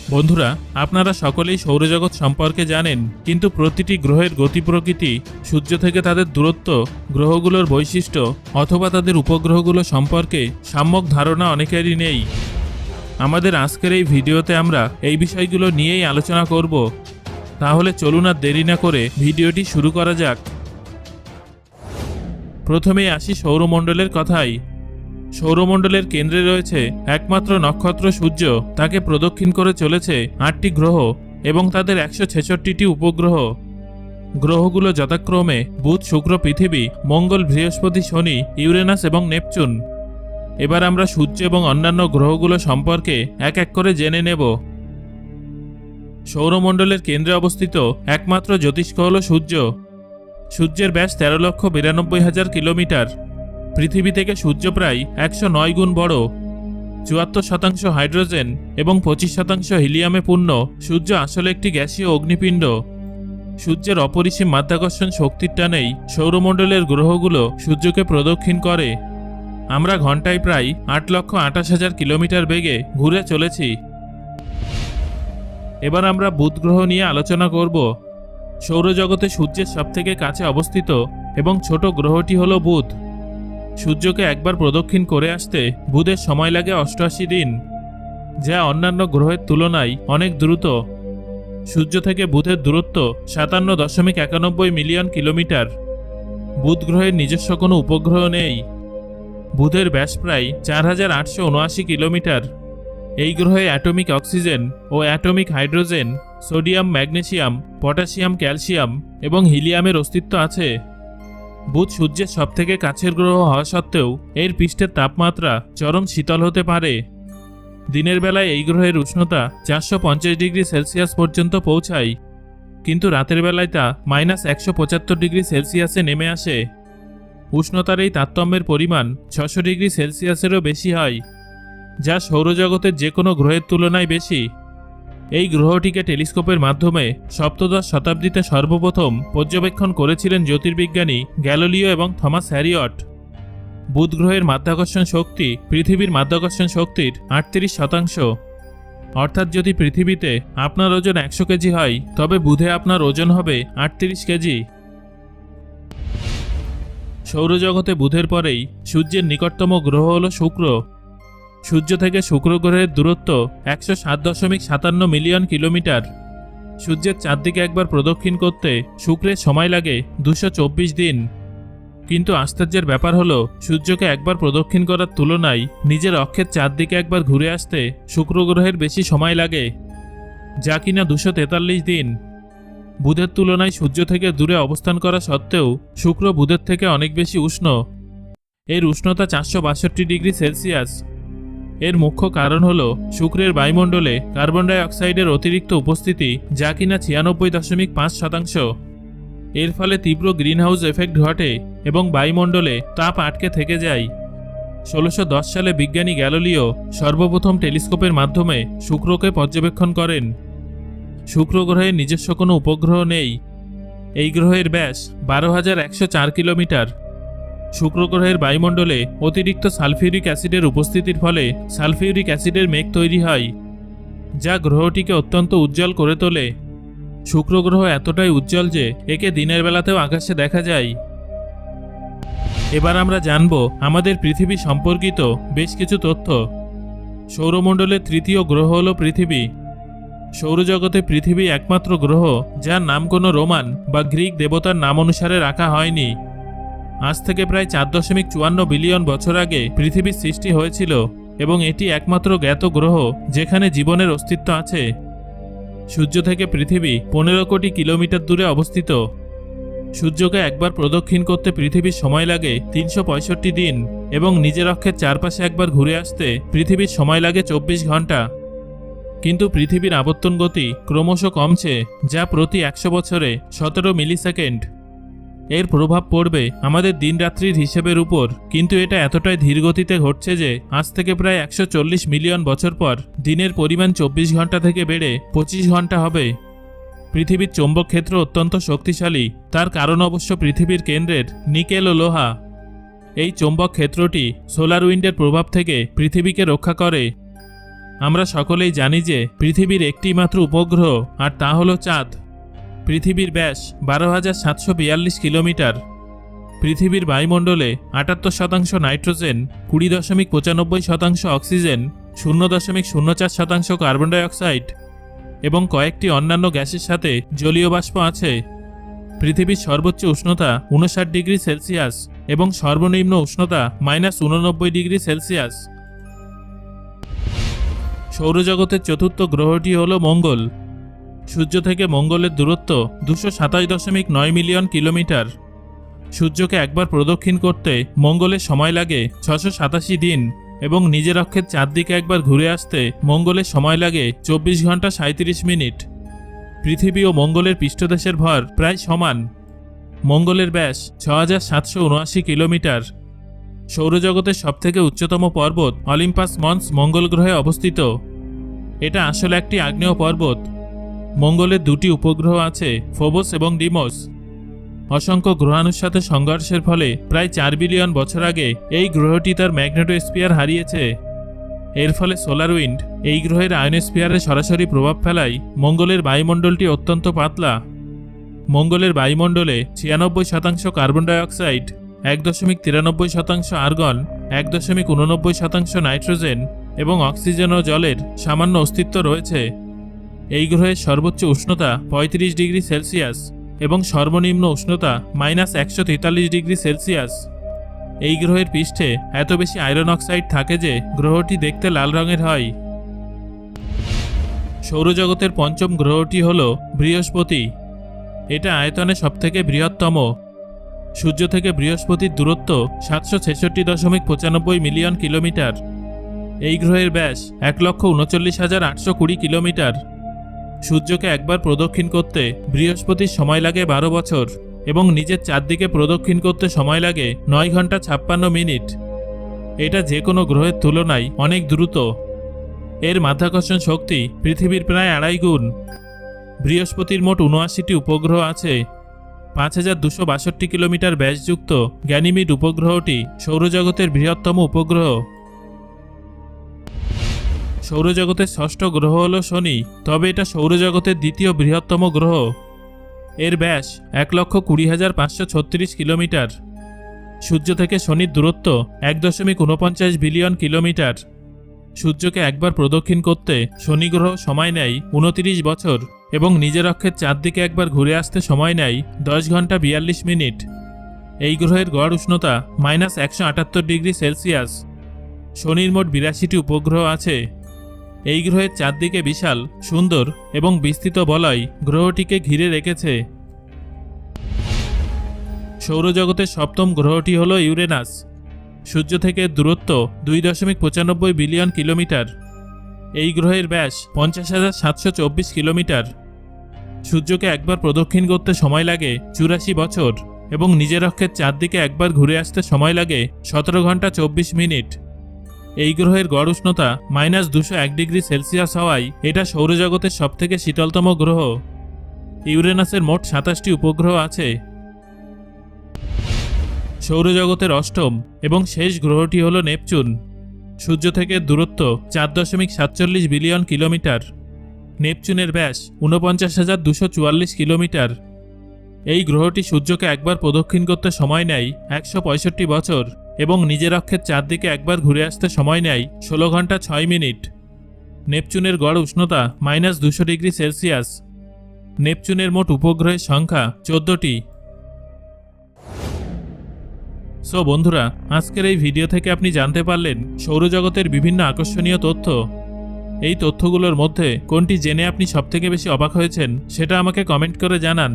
বন্ধুরা, আপনারা সকলেই সৌরজগৎ সম্পর্কে জানেন, কিন্তু প্রতিটি গ্রহের গতি প্রকৃতি, সূর্য থেকে তাদের দূরত্ব, গ্রহগুলোর বৈশিষ্ট্য অথবা তাদের উপগ্রহগুলো সম্পর্কে সম্যক ধারণা অনেকেরই নেই। আমাদের আজকের এই ভিডিওতে আমরা এই বিষয়গুলো নিয়েই আলোচনা করব। তাহলে চলুন আর দেরি না করে ভিডিওটি শুরু করা যাক। প্রথমেই আসি সৌরমণ্ডলের কথায়। সৌরমণ্ডলের কেন্দ্রে রয়েছে একমাত্র নক্ষত্র সূর্য। তাকে প্রদক্ষিণ করে চলেছে ৮টি গ্রহ এবং তাদের ১৬৬টি উপগ্রহ। গ্রহগুলো যথাক্রমে বুধ, শুক্র, পৃথিবী, মঙ্গল, বৃহস্পতি, শনি, ইউরেনাস এবং নেপচুন। এবার আমরা সূর্য এবং অন্যান্য গ্রহগুলো সম্পর্কে এক এক করে জেনে নেব। সৌরমণ্ডলের কেন্দ্রে অবস্থিত একমাত্র জ্যোতিষ্ক হল সূর্য। সূর্যের ব্যাস ১৩,৯২,০০০ কিলোমিটার। পৃথিবী থেকে সূর্য প্রায় ১০৯ গুণ বড়। ৭৪% হাইড্রোজেন এবং ২৫% হিলিয়ামে পূর্ণ। সূর্য আসলে একটি গ্যাসীয় অগ্নিপিণ্ড। সূর্যের অপরিসীম মাধ্যাকর্ষণ শক্তির টানেই সৌরমণ্ডলের গ্রহগুলো সূর্যকে প্রদক্ষিণ করে। আমরা ঘন্টায় প্রায় ৮,২৮,০০০ কিলোমিটার বেগে ঘুরে চলেছি। এবার আমরা বুধ গ্রহ নিয়ে আলোচনা করব। সৌরজগতে সূর্যের সবথেকে কাছে অবস্থিত এবং ছোট গ্রহটি হল বুধ। সূর্যকে একবার প্রদক্ষিণ করে আসতে বুধের সময় লাগে ৮৮ দিন, যা অন্যান্য গ্রহের তুলনায় অনেক দ্রুত। সূর্য থেকে বুধের দূরত্ব ৫৭.৯১ মিলিয়ন কিলোমিটার। বুধ গ্রহের নিজস্ব কোনো উপগ্রহ নেই। বুধের ব্যাস প্রায় ৪,৮৭৯ কিলোমিটার। এই গ্রহে অ্যাটমিক অক্সিজেন ও atomic hydrogen, sodium, magnesium, potassium, calcium এবং হিলিয়ামের অস্তিত্ব আছে। বুধ সূর্যের সবথেকে কাছের গ্রহ হওয়া সত্ত্বেও এর পৃষ্ঠের তাপমাত্রা চরম শীতল হতে পারে। দিনের বেলায় এই গ্রহের উষ্ণতা ৪৫০ ডিগ্রি সেলসিয়াস পর্যন্ত পৌঁছায়, কিন্তু রাতের বেলায় তা -১৭৫ ডিগ্রি সেলসিয়াসে নেমে আসে। উষ্ণতার এই তারতম্যের পরিমাণ ৬০০ ডিগ্রি সেলসিয়াসেরও বেশি হয়, যা সৌরজগতের যে কোনো গ্রহের তুলনায় বেশি। এই গ্রহটিকে টেলিস্কোপের মাধ্যমে সপ্তদশ শতাব্দীতে সর্বপ্রথম পর্যবেক্ষণ করেছিলেন জ্যোতির্বিজ্ঞানী গ্যালিলিও এবং থমাস হ্যারিয়ট। বুধ গ্রহের মাধ্যাকর্ষণ শক্তি পৃথিবীর মাধ্যাকর্ষণ শক্তির ৩৮%। অর্থাৎ যদি পৃথিবীতে আপনার ওজন ১০০ কেজি হয়, তবে বুধে আপনার ওজন হবে ৩৮ কেজি। সৌরজগতে বুধের পরেই সূর্যের নিকটতম গ্রহ হল শুক্র। সূর্য থেকে শুক্র গ্রহের দূরত্ব ১০৭.৫৭ মিলিয়ন কিলোমিটার। সূর্যের চারদিকে একবার প্রদক্ষিণ করতে শুক্রের সময় লাগে ২২৪ দিন। কিন্তু আশ্চর্যের ব্যাপার হলো, সূর্যকে একবার প্রদক্ষিণ করার তুলনায় নিজের অক্ষের চারদিকে একবার ঘুরে আসতে শুক্র গ্রহের বেশি সময় লাগে, যা কিনা ২৪৩ দিন। বুধের তুলনায় সূর্য থেকে দূরে অবস্থান করা সত্ত্বেও শুক্র বুধের থেকে অনেক বেশি উষ্ণ। এর উষ্ণতা ৪৬২ ডিগ্রি সেলসিয়াস। এর মুখ্য কারণ হল শুক্রের বায়ুমণ্ডলে কার্বন ডাই অক্সাইডের অতিরিক্ত উপস্থিতি, যা কিনা ৯৬.৫%। এর ফলে তীব্র গ্রিনহাউস এফেক্ট ঘটে এবং বায়ুমণ্ডলে তাপ আটকে থেকে যায়। ১৬১০ সালে বিজ্ঞানী গ্যালিলিও সর্বপ্রথম টেলিস্কোপের মাধ্যমে শুক্রকে পর্যবেক্ষণ করেন। শুক্র গ্রহের নিজস্ব কোনো উপগ্রহ নেই। এই গ্রহের ব্যাস ১২,১০৪ কিলোমিটার। শুক্র গ্রহের বায়ুমণ্ডলে অতিরিক্ত সালফিউরিক অ্যাসিডের উপস্থিতির ফলে সালফিউরিক অ্যাসিডের মেঘ তৈরি হয়, যা গ্রহটিকে অত্যন্ত উজ্জ্বল করে তোলে। শুক্র গ্রহ এতটাই উজ্জ্বল যে একে দিনের বেলাতেও আকাশে দেখা যায়। এবার আমরা জানব আমাদের পৃথিবী সম্পর্কিত বেশ কিছু তথ্য। সৌরমণ্ডলের তৃতীয় গ্রহ হল পৃথিবী। সৌরজগতে পৃথিবী একমাত্র গ্রহ যার নাম কোনো রোমান বা গ্রিক দেবতার নাম অনুসারে রাখা হয়নি। আজ থেকে প্রায় ৪.৫৪ বিলিয়ন বছর আগে পৃথিবীর সৃষ্টি হয়েছিল এবং এটি একমাত্র জ্ঞাত গ্রহ যেখানে জীবনের অস্তিত্ব আছে। সূর্য থেকে পৃথিবী ১৫ কোটি কিলোমিটার দূরে অবস্থিত। সূর্যকে একবার প্রদক্ষিণ করতে পৃথিবীর সময় লাগে ৩৬৫ দিন এবং নিজের অক্ষের চারপাশে একবার ঘুরে আসতে পৃথিবীর সময় লাগে ২৪ ঘন্টা। কিন্তু পৃথিবীর আবর্তন গতি ক্রমশ কমছে, যা প্রতি ১০০ বছরে ১৭ মিলিসেকেন্ড। এর প্রভাব পড়বে আমাদের দিনরাত্রির হিসেবের উপর, কিন্তু এটা এতটাই ধীর গতিতে ঘটছে যে আজ থেকে প্রায় ১৪০ মিলিয়ন বছর পর দিনের পরিমাণ ২৪ ঘন্টা থেকে বেড়ে ২৫ ঘন্টা হবে। পৃথিবীর চৌম্বক ক্ষেত্র অত্যন্ত শক্তিশালী। তার কারণ অবশ্য পৃথিবীর কেন্দ্রের নিকেল ও লোহা। এই চৌম্বক ক্ষেত্রটি সোলার উইন্ডের প্রভাব থেকে পৃথিবীকে রক্ষা করে। আমরা সকলেই জানি যে পৃথিবীর একটি মাত্র উপগ্রহ, আর তা হলো চাঁদ। পৃথিবীর ব্যাস 12,742 কিলোমিটার। পৃথিবীর বায়ুমণ্ডলে 78% নাইট্রোজেন, 20.95% অক্সিজেন, 0.04% কার্বন ডাইঅক্সাইড এবং কয়েকটি অন্যান্য গ্যাসের সাথে জলীয় বাষ্প আছে। পৃথিবীর সর্বোচ্চ উষ্ণতা 59 ডিগ্রি সেলসিয়াস এবং সর্বনিম্ন উষ্ণতা -89 ডিগ্রি সেলসিয়াস। সৌরজগতের চতুর্থ গ্রহটি হল মঙ্গল। সূর্য থেকে মঙ্গলের দূরত্ব 227.9 মিলিয়ন কিলোমিটার। সূর্যকে একবার প্রদক্ষিণ করতে মঙ্গলের সময় লাগে 687 দিন এবং নিজের অক্ষের চারদিকে একবার ঘুরে আসতে মঙ্গলের সময় লাগে 24 ঘন্টা 37 মিনিট। পৃথিবী ও মঙ্গলের পৃষ্ঠদেশের ভর প্রায় সমান। মঙ্গলের ব্যাস 6779 কিলোমিটার। সৌরজগতের সবথেকে উচ্চতম পর্বত অলিম্পাস মন্স মঙ্গল গ্রহে অবস্থিত। এটা আসলে একটি আগ্নেয় পর্বত। মঙ্গলের দুটি উপগ্রহ আছে, ফোবস এবং ডিমোস। অসংখ্য গ্রহাণুর সাথে সংঘর্ষের ফলে প্রায় 4 বিলিয়ন বছর আগে এই গ্রহটি তার ম্যাগনেটোস্ফিয়ার হারিয়েছে। এর ফলে সোলার উইন্ড এই গ্রহের আয়নোস্ফিয়ারে সরাসরি প্রভাব ফেলায় মঙ্গলের বায়ুমণ্ডলটি অত্যন্ত পাতলা। মঙ্গলের বায়ুমণ্ডলে 96% কার্বন ডাইঅক্সাইড, 1.93% আর্গন, 1.89% নাইট্রোজেন এবং অক্সিজেন ও জলের সামান্য অস্তিত্ব রয়েছে। এই গ্রহের সর্বোচ্চ উষ্ণতা 35 ডিগ্রি সেলসিয়াস এবং সর্বনিম্ন উষ্ণতা -143 ডিগ্রি সেলসিয়াস। এই গ্রহের পৃষ্ঠে এত বেশি আয়রন অক্সাইড থাকে যে গ্রহটি দেখতে লাল রঙের হয়। সৌরজগতের পঞ্চম গ্রহটি হল বৃহস্পতি। এটা আয়তনে সবথেকে বৃহত্তম। সূর্য থেকে বৃহস্পতির দূরত্ব 766.95 মিলিয়ন কিলোমিটার। এই গ্রহের ব্যাস 1,39,820 কিলোমিটার। সূর্যকে একবার প্রদক্ষিণ করতে বৃহস্পতির সময় লাগে 12 বছর এবং নিজের চারদিকে প্রদক্ষিণ করতে সময় লাগে 9 ঘন্টা 56 মিনিট। এটা যে কোনো গ্রহের তুলনায় অনেক দ্রুত। এর মাধ্যাকর্ষণ শক্তি পৃথিবীর প্রায় 2.5 গুণ। বৃহস্পতির মোট 79টি উপগ্রহ আছে। 5262 কিলোমিটার ব্যাসযুক্ত গ্যানিমিড উপগ্রহটি সৌরজগতের বৃহত্তম উপগ্রহ। সৌরজগতের ষষ্ঠ গ্রহ হল শনি, তবে এটা সৌরজগতের দ্বিতীয় বৃহত্তম গ্রহ। এর ব্যাস 1,20,536 কিলোমিটার। সূর্য থেকে শনির দূরত্ব 1.49 বিলিয়ন কিলোমিটার। সূর্যকে একবার প্রদক্ষিণ করতে শনি গ্রহ সময় নেয় 29 বছর এবং নিজের অক্ষের চারদিকে একবার ঘুরে আসতে সময় নেয় 10 ঘন্টা 42 মিনিট। এই গ্রহের গড় উষ্ণতা -178 ডিগ্রি সেলসিয়াস। শনির মোট 82টি উপগ্রহ আছে। এই গ্রহের চারদিকে বিশাল, সুন্দর এবং বিস্তৃত বলয় গ্রহটিকে ঘিরে রেখেছে। সৌরজগতের সপ্তম গ্রহটি হল ইউরেনাস। সূর্য থেকে দূরত্ব 2.95 বিলিয়ন কিলোমিটার। এই গ্রহের ব্যাস 50,724 কিলোমিটার। সূর্যকে একবার প্রদক্ষিণ করতে সময় লাগে 84 বছর এবং নিজের অক্ষের চারদিকে একবার ঘুরে আসতে সময় লাগে 17 ঘন্টা 24 মিনিট। এই গ্রহের গড় উষ্ণতা -201 ডিগ্রি সেলসিয়াস হওয়ায় এটা সৌরজগতের সবথেকে শীতলতম গ্রহ। ইউরেনাসের মোট 27টি উপগ্রহ আছে। সৌরজগতের অষ্টম এবং শেষ গ্রহটি হল নেপচুন। সূর্য থেকে দূরত্ব 4.47 বিলিয়ন কিলোমিটার। নেপচুনের ব্যাস 49,244 কিলোমিটার। এই গ্রহটি সূর্যকে একবার প্রদক্ষিণ করতে সময় নেয় 165 বছর এবং নিজের অক্ষের চারদিকে একবার ঘুরে আসতে সময় নেয় 16 ঘন্টা 6 মিনিট। নেপচুনের গড় উষ্ণতা -200 ডিগ্রি সেলসিয়াস। নেপচুনের মোট উপগ্রহের সংখ্যা 14টি। সো বন্ধুরা, আজকের এই ভিডিও থেকে আপনি জানতে পারলেন সৌরজগতের বিভিন্ন আকর্ষণীয় তথ্য। এই তথ্যগুলোর মধ্যে কোনটি জেনে আপনি সবথেকে বেশি অবাক হয়েছেন সেটা আমাকে কমেন্ট করে জানান।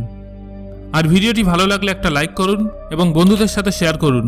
আর ভিডিওটি ভালো লাগলে একটা লাইক করুন এবং বন্ধুদের সাথে শেয়ার করুন।